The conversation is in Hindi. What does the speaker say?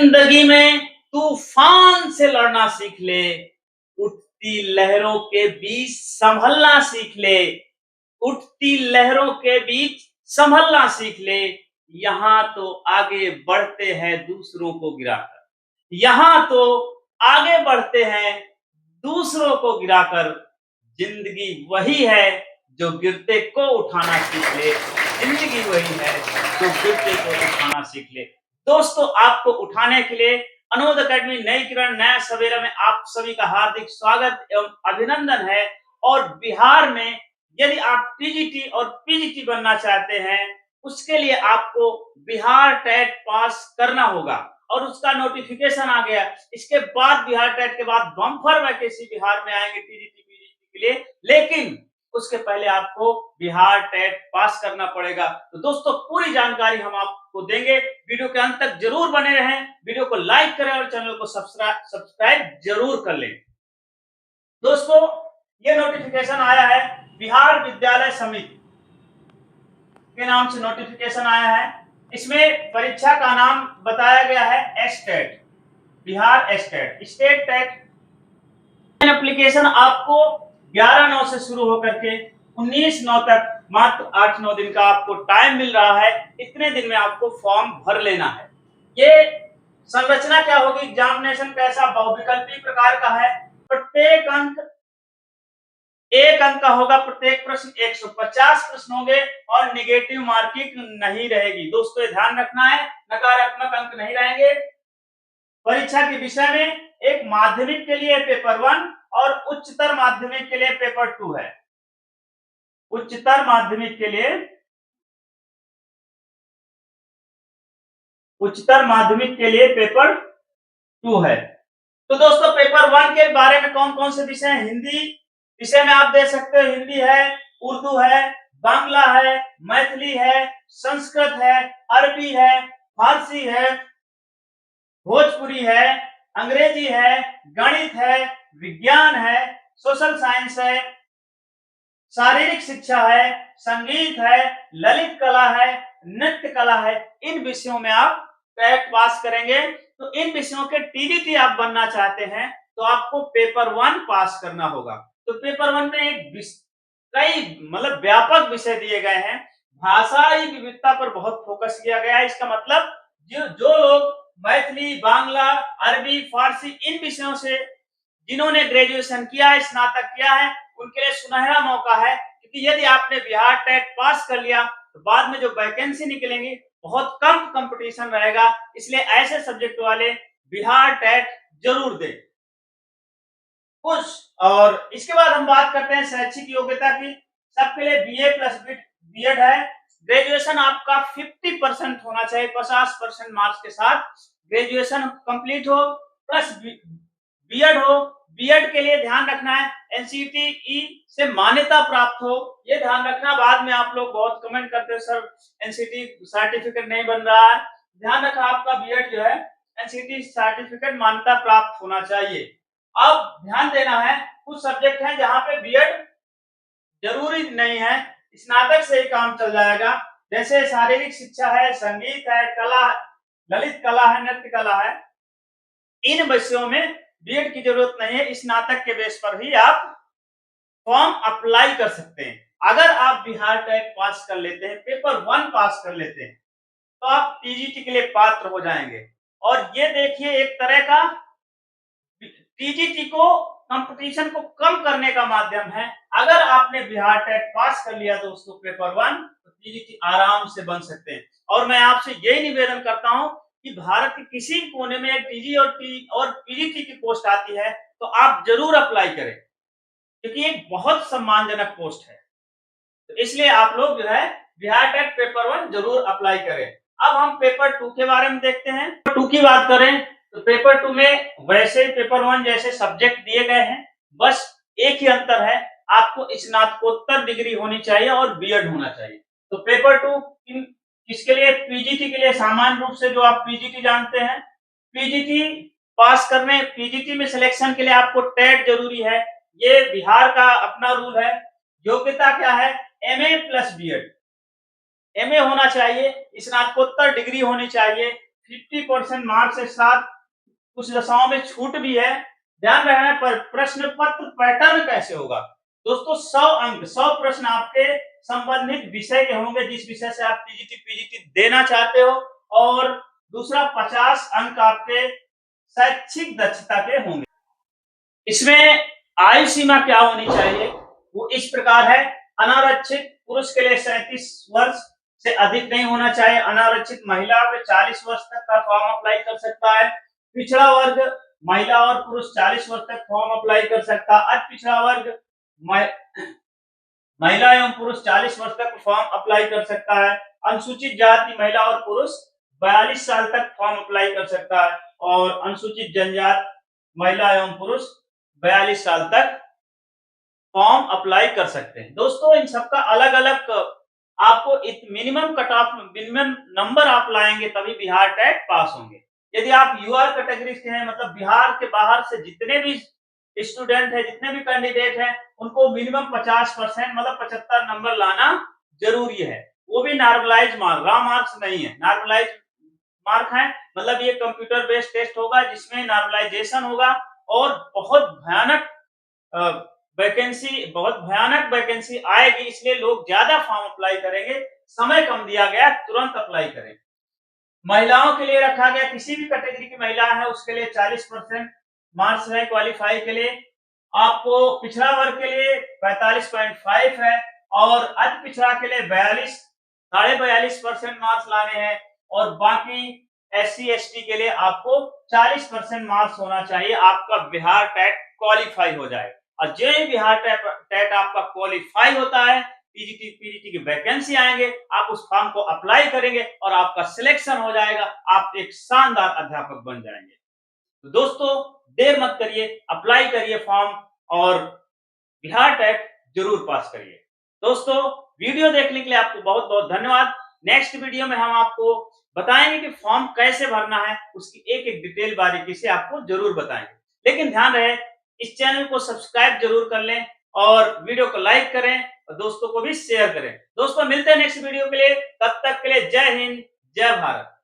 जिंदगी में तूफान से लड़ना सीख ले, उठती लहरों के बीच संभलना सीख ले, उठती लहरों के बीच संभलना सीख ले। यहाँ तो आगे बढ़ते हैं दूसरों को गिराकर, यहाँ तो आगे बढ़ते हैं दूसरों को गिराकर। जिंदगी वही है जो गिरते को उठाना सीख ले, जिंदगी वही है जो गिरते को उठाना सीख ले। दोस्तों, आपको उठाने के लिए अनोद एकेडमी नई किरण नया सवेरा में आप सभी का हार्दिक स्वागत एवं अभिनंदन है। और बिहार में यदि आप टीजीटी और पीजीटी बनना चाहते हैं, उसके लिए आपको बिहार टेट पास करना होगा और उसका नोटिफिकेशन आ गया। इसके बाद बिहार टेट के बाद बम्पर वैकेंसी बिहार में आएंगे टीजीटी पीजीटी के लिए, लेकिन उसके पहले आपको बिहार टेट पास करना पड़ेगा। तो दोस्तों, पूरी जानकारी हम आपको देंगे, वीडियो के अंत तक जरूर बने रहें, वीडियो को लाइक करें और चैनल को सब्सक्राइब जरूर कर लें। दोस्तों, ये नोटिफिकेशन आया है बिहार विद्यालय समिति के नाम से नोटिफिकेशन आया है। इसमें परीक्षा का नाम बताया गया है एस्टेट, बिहार एस्टेट स्टेट टेट। एप्लीकेशन आपको 11/9 से शुरू होकर के 19/9 तक मात्र 8-9 दिन का आपको टाइम मिल रहा है। इतने दिन में आपको फॉर्म भर लेना है। ये संरचना क्या होगी, एग्जामिनेशन कैसा, बहुविकल्पी प्रकार का है। प्रत्येक अंक 1 अंक का होगा, प्रत्येक प्रश्न 150 प्रश्न होंगे और निगेटिव मार्किंग नहीं रहेगी। दोस्तों, ये ध्यान रखना है, नकारात्मक अंक नहीं रहेंगे। परीक्षा के विषय में एक माध्यमिक के लिए पेपर 1 और उच्चतर माध्यमिक के लिए पेपर 2 है। उच्चतर माध्यमिक के लिए पेपर 2 है। तो दोस्तों, पेपर 1 के बारे में कौन कौन से विषय हैं? हिंदी विषय में आप देख सकते हो, हिंदी है, उर्दू है, बांग्ला है, मैथिली है, संस्कृत है, अरबी है, फारसी है, भोजपुरी है, अंग्रेजी है, गणित है, विज्ञान है, सोशल साइंस है, शारीरिक शिक्षा है, संगीत है, ललित कला है, नृत्य कला है। इन विषयों में आप टेट पास करेंगे। तो इन विषयों के टीजीटी आप बनना चाहते हैं तो आपको पेपर 1 पास करना होगा। तो पेपर 1 में कई व्यापक विषय दिए गए हैं। भाषाई विविधता पर बहुत फोकस किया गया है। इसका मतलब जो लोग मैथिली, बांग्ला, अरबी, फारसी इन विषयों से जिन्होंने ग्रेजुएशन किया है, स्नातक किया है, उनके लिए सुनहरा मौका है। क्योंकि यदि आपने बिहार टेट पास कर लिया तो बाद में जो वैकेंसी निकलेंगी बहुत कम कंपटीशन रहेगा। इसलिए ऐसे सब्जेक्ट वाले बिहार टेट जरूर दें। और इसके बाद हम बात करते हैं शैक्षिक योग्यता की। सबके लिए बीए प्लस बीएड है। ग्रेजुएशन आपका 50% होना चाहिए, 50% मार्क्स के साथ ग्रेजुएशन कंप्लीट हो, प्लस बीएड हो। बीएड के लिए ध्यान रखना है एनसीटीई से मान्यता प्राप्त हो। ये ध्यान रखना, बाद में आप लोग बहुत कमेंट करते हैं सर एनसीटी सर्टिफिकेट नहीं बन रहा है। ध्यान रखना, आपका बीएड जो है एनसीटी सर्टिफिकेट मान्यता प्राप्त होना चाहिए। अब ध्यान देना है, कुछ सब्जेक्ट हैं जहां पे बीएड जरूरी नहीं है, स्नातक से ही काम चल जाएगा। जैसे शारीरिक शिक्षा है, संगीत है, कला, ललित कला है, नृत्य कला है। इन विषयों में बीएड की जरूरत नहीं है, स्नातक के बेस पर ही आप फॉर्म अप्लाई कर सकते हैं। अगर आप बिहार टेट पास कर लेते हैं, पेपर 1 पास कर लेते हैं, तो आप टीजीटी के लिए पात्र हो जाएंगे। और ये देखिए, एक तरह का टीजीटी को कंपटीशन को कम करने का माध्यम है। अगर आपने बिहार टेट पास कर लिया दोस्तों पेपर 1, तो टीजीटी आराम से बन सकते हैं। और मैं आपसे यही निवेदन करता हूं कि भारत के किसी कोने में टीजी और पीजीटी की पोस्ट आती है तो आप जरूर अप्लाई करें, क्योंकि एक बहुत सम्मानजनक पोस्ट है। तो इसलिए आप लोग जो है बिहार टेट पेपर 1 जरूर अप्लाई करें। अब हम पेपर 2 के बारे में देखते हैं। पेपर 2 की बात करें तो पेपर 2 में वैसे पेपर 1 जैसे सब्जेक्ट दिए गए हैं, बस एक ही अंतर है, आपको स्नातकोत्तर डिग्री होनी चाहिए और बीएड होना चाहिए। तो पेपर 2 किसके लिए? पीजीटी के लिए। सामान्य रूप से जो आप पीजीटी जानते हैं, पीजीटी पास करने, पीजीटी में सिलेक्शन के लिए आपको टेट जरूरी है। ये बिहार का अपना रूल है। योग्यता क्या है? MA plus BEd. एमए होना चाहिए, स्नातकोत्तर डिग्री होनी चाहिए, 50% मार्क्स के साथ कुछ दशाओं में छूट भी है। ध्यान रखना, पर प्रश्न पत्र पैटर्न कैसे होगा दोस्तों। 100 अंक, 100 प्रश्न आपके संबंधित विषय के होंगे, जिस विषय से आप टीजीटी पीजीटी देना चाहते हो, और दूसरा 50 अंक आपके शैक्षिक दक्षता के होंगे। इसमें आयु सीमा क्या होनी चाहिए, वो इस प्रकार है। अनारक्षित पुरुष के लिए 37 वर्ष से अधिक नहीं होना चाहिए। अनारक्षित महिला पे 40 वर्ष तक का फॉर्म अप्लाई कर सकता है। पिछड़ा वर्ग महिला और पुरुष 40 वर्ष तक फॉर्म अप्लाई कर सकता है। अति पिछड़ा वर्ग महिला एवं पुरुष 40 वर्ष तक फॉर्म अप्लाई कर सकता है। अनुसूचित जाति महिला और पुरुष 42 साल तक फॉर्म अप्लाई कर सकता है, और अनुसूचित जनजाति महिला एवं पुरुष 42 साल तक फॉर्म अप्लाई कर सकते हैं। दोस्तों इन सबका अलग अलग आपको minimum cut off, minimum number आप लाएंगे तभी बिहार टेट पास होंगे। यदि आप यूआर कैटेगरी के हैं, मतलब बिहार के बाहर से जितने भी स्टूडेंट है, जितने भी कैंडिडेट हैं, उनको मिनिमम 50% मतलब 75 नंबर लाना जरूरी है। वो भी नॉर्मलाइज मार्क, रॉ मार्क्स नहीं है, नॉर्मलाइज मार्क है। मतलब ये कंप्यूटर बेस्ड टेस्ट होगा जिसमें नॉर्मलाइजेशन होगा, और बहुत भयानक वैकेंसी आएगी, इसलिए लोग ज्यादा फॉर्म अप्लाई करेंगे। समय कम दिया गया, तुरंत अप्लाई करें। महिलाओं के लिए रखा गया, किसी भी कैटेगरी की महिला है उसके लिए 40% मार्क्स है क्वालिफाई के लिए। आपको पिछड़ा वर्ग के लिए 45.5 है, और अति पिछड़ा के लिए 42.5% मार्क्स लाने हैं, और बाकी SC ST के लिए आपको 40% मार्क्स होना चाहिए, आपका बिहार टेट क्वालिफाई हो जाए। और जो ही बिहार टेट आपका क्वालिफाई होता है, टीजीटी पीजीटी की वैकेंसी आएंगे, आप उस फॉर्म को अप्लाई करेंगे और आपका सिलेक्शन हो जाएगा, आप एक शानदार अध्यापक बन जाएंगे। तो दोस्तों देर मत करिए, अप्लाई करिए फॉर्म, और बिहार टेट जरूर पास करिए। दोस्तों वीडियो देखने के लिए आपको बहुत बहुत धन्यवाद। नेक्स्ट वीडियो में हम आपको बताएंगे कि फॉर्म कैसे भरना है, उसकी एक एक डिटेल बारीकी से आपको जरूर बताएंगे। लेकिन ध्यान रहे, इस चैनल को सब्सक्राइब जरूर कर लें, और वीडियो को लाइक करें, और दोस्तों को भी शेयर करें। दोस्तों मिलते हैं नेक्स्ट वीडियो के लिए, तब तक के लिए जय हिंद, जय भारत।